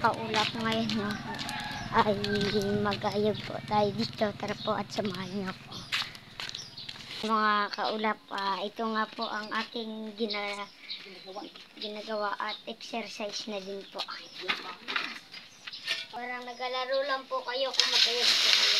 kaulap, ngayon no, ay mag-ayog po tayo dito. Tara po at samahan niyo po. Mga kaulap, ito nga po ang aking ginagawa at exercise na din po. Parang nagalaro lang po kayo kung mag-ayog po kayo.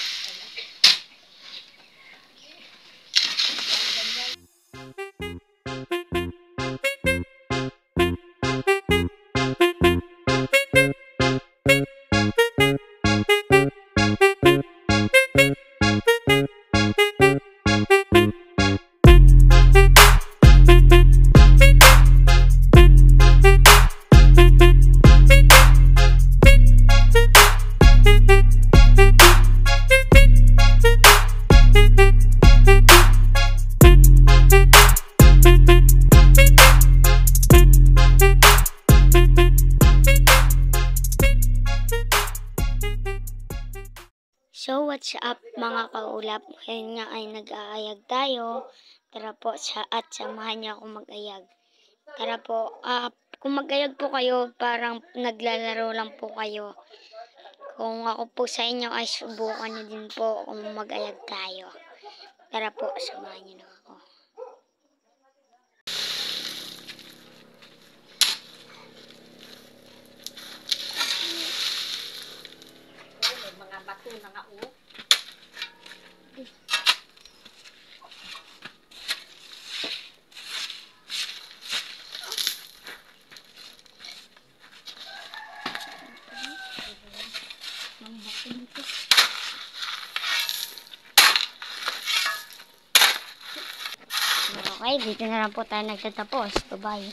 So what's up mga kaulap? Ngayon nga ay nag-aayag tayo. Tara po at samahan niyo ako mag-ayag. Tara po, kung mag-ayag po kayo, parang naglalaro lang po kayo. Kung ako po sa inyo ay subukan niyo din po kung mag-ayag tayo. Tara po, samahan niyo na ako. Mga bato na nga o. Okay, dito na lang po tayo nagtatapos. Bye-bye.